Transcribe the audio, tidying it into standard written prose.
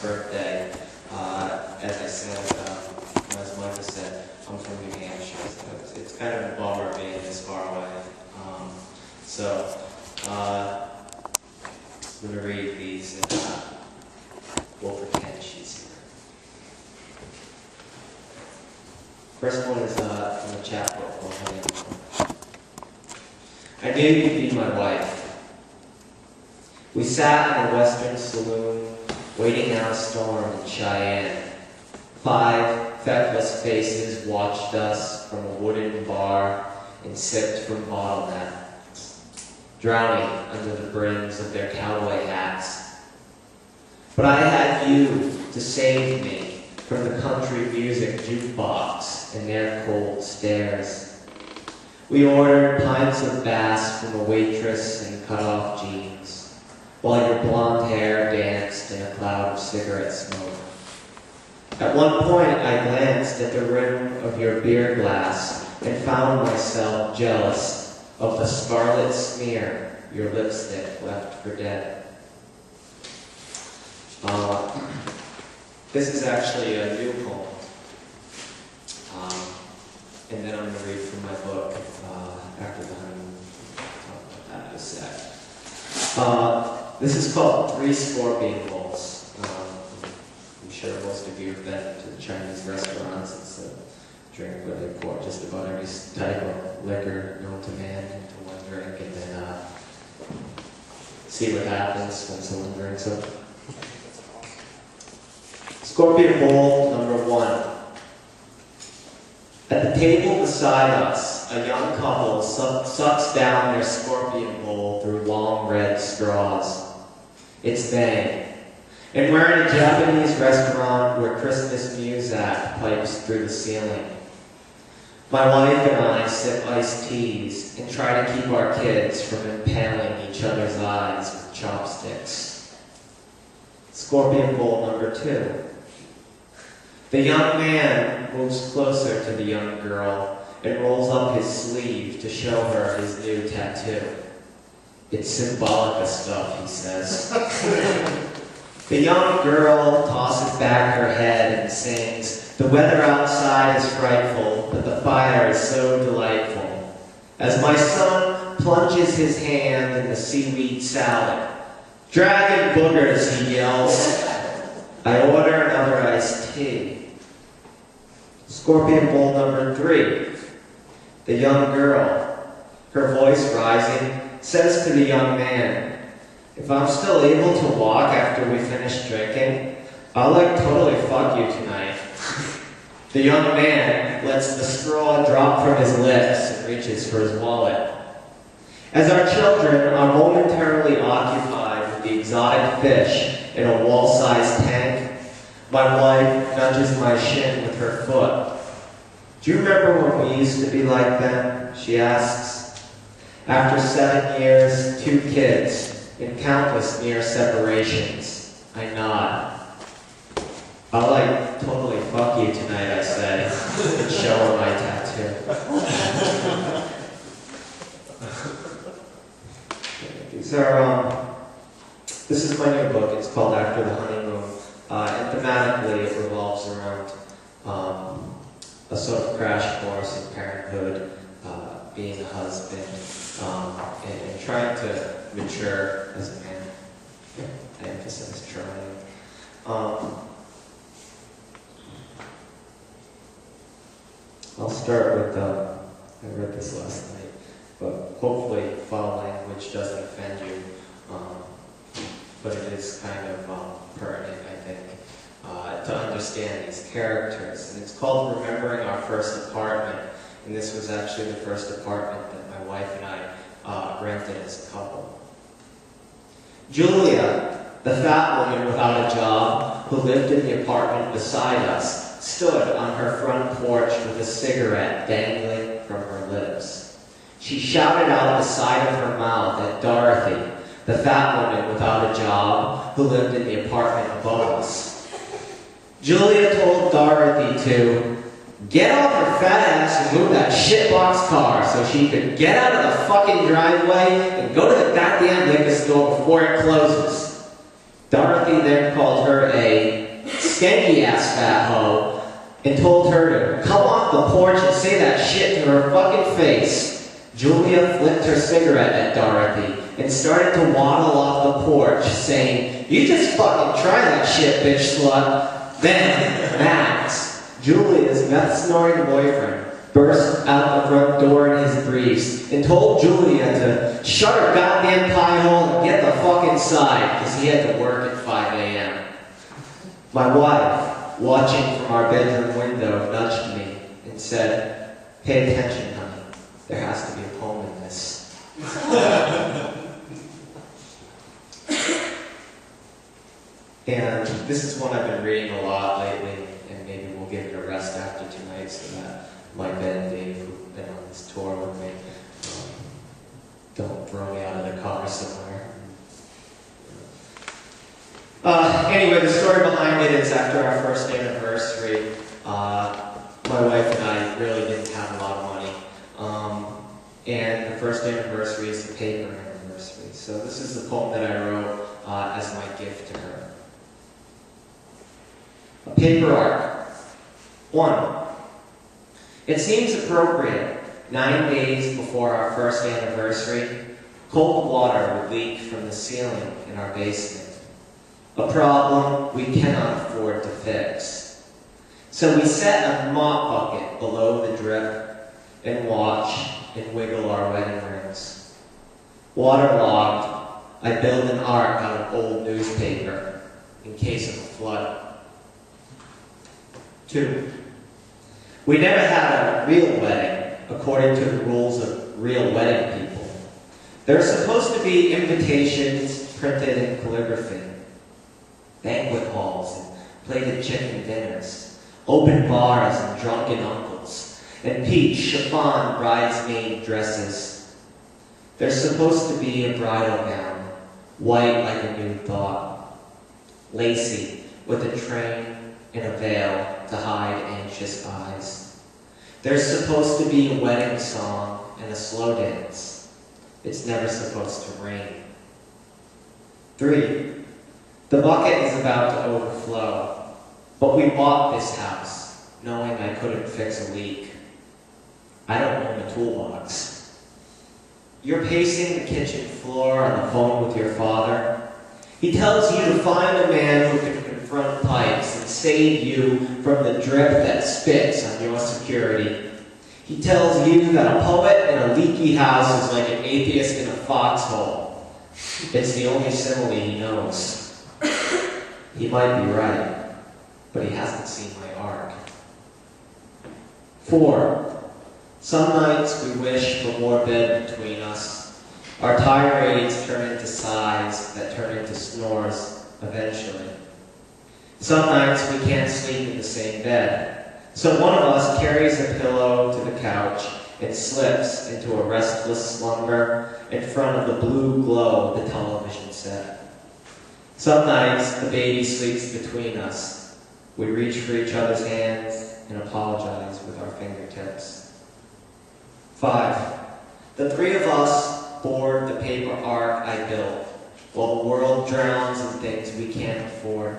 birthday. As I said, as Micah said, I'm from New Hampshire, so it's kind of a bummer being this far away. I'm going to read these, and we'll pretend she's here. First one is from the chapbook. I knew you'd be my wife. We sat in a western saloon, waiting out a storm in Cheyenne. 5 feckless faces watched us from a wooden bar and sipped from bottlenecks, drowning under the brims of their cowboy hats. But I had you to save me from the country music jukebox and their cold stares. We ordered pints of bass from a waitress in cut-off jeans, while your blonde hair danced in a cloud of cigarette smoke. At one point, I glanced at the rim of your beer glass and found myself jealous of the scarlet smear your lipstick left for dead. This is actually a new poem. And then I'm going to read from my book after the honeymoon. Talk about that in a sec. This is called 3 Scorpion Bowls. I'm sure most of you have been to the Chinese restaurants. It's a drink where they pour just about every type of liquor known to man into one drink, and then see what happens when someone drinks it. Scorpion Bowl number 1. At the table beside us, a young couple sucks down their scorpion bowl through long red straws. It's they. And we're in a Japanese restaurant where Christmas music pipes through the ceiling. My wife and I sip iced teas and try to keep our kids from impaling each other's eyes with chopsticks. Scorpion Bowl number 2. The young man moves closer to the young girl and rolls up his sleeve to show her his new tattoo. It's symbolic of stuff, he says. The young girl tosses back her head and sings, "The weather outside is frightful, but the fire is so delightful." As my son plunges his hand in the seaweed salad, "Dragon boogers," he yells. I order another iced tea. Scorpion Bowl number 3. The young girl, her voice rising, says to the young man, "If I'm still able to walk after we finish drinking, I'll totally fuck you tonight." The young man lets the straw drop from his lips and reaches for his wallet. As our children are momentarily occupied with the exotic fish in a wall-sized tank, my wife nudges my shin with her foot. "Do you remember when we used to be like that?" she asks. After 7 years, 2 kids, and countless near separations, I nod. "I'll totally fuck you tonight," I say, and show her my tattoo. This is my new book. It's called After the Honeymoon. And thematically, it revolves around a sort of crash course in parenthood, being a husband, and trying to mature as a man. I emphasize trying. I'll start with, I read this last night, but hopefully foul language doesn't offend you. But it is kind of pertinent, I think, to understand these characters. And it's called Remembering Our First Apartment. And this was actually the first apartment that my wife and I rented as a couple. Julia, the fat woman without a job who lived in the apartment beside us, stood on her front porch with a cigarette dangling from her lips. She shouted out the side of her mouth at Dorothy, the fat woman without a job who lived in the apartment above us. Julia told Dorothy to get off her fat ass and move that shitbox car so she could get out of the fucking driveway and go to the goddamn liquor store before it closes. Dorothy then called her a skanky-ass fat hoe, and told her to come off the porch and say that shit to her fucking face. Julia flicked her cigarette at Dorothy and started to waddle off the porch, saying, "You just fucking try that shit, bitch slut." Then, Max, Julia's meth-snoring boyfriend, burst out the front door in his briefs and told Julia to shut her goddamn pie hole and get the fuck inside, because he had to work at 5 a.m. My wife, watching from our bedroom window, nudged me and said, "Pay attention, honey. There has to be a poem in this." And this is one I've been reading a lot lately, and maybe we'll give it a rest after tonight so that Micah and Dave, who've been on this tour with me, don't throw me out of the car somewhere. Anyway, the story behind it is after our first anniversary, my wife and I really didn't have a lot of money. And the first anniversary is the paper anniversary. So this is the poem that I wrote as my gift to her. A paper arc. 1. It seems appropriate, 9 days before our first anniversary, cold water would leak from the ceiling in our basement. A problem we cannot afford to fix. So we set a mop bucket below the drip and watch and wiggle our wedding rings. Waterlogged, I build an ark out of old newspaper in case of a flood. 2. We never had a real wedding according to the rules of real wedding people. There are supposed to be invitations printed in calligraphy, banquet halls and plated chicken dinners, open bars and drunken uncles, and peach chiffon bridesmaid dresses. There's supposed to be a bridal gown, white like a new thought, lacy with a train and a veil to hide anxious eyes. There's supposed to be a wedding song and a slow dance. It's never supposed to rain. 3. The bucket is about to overflow, but we bought this house knowing I couldn't fix a leak. I don't own a toolbox. You're pacing the kitchen floor on the phone with your father. He tells you to find a man who can confront pipes and save you from the drip that spits on your security. He tells you that a poet in a leaky house is like an atheist in a foxhole. It's the only simile he knows. He might be right, but he hasn't seen my ark. 4. Some nights we wish for more bed between us. Our tirades turn into sighs that turn into snores eventually. Some nights we can't sleep in the same bed. So one of us carries a pillow to the couch and slips into a restless slumber in front of the blue glow of the television set. Some nights the baby sleeps between us. We reach for each other's hands and apologize with our fingertips. 5. The 3 of us board the paper ark I built while the world drowns in things we can't afford.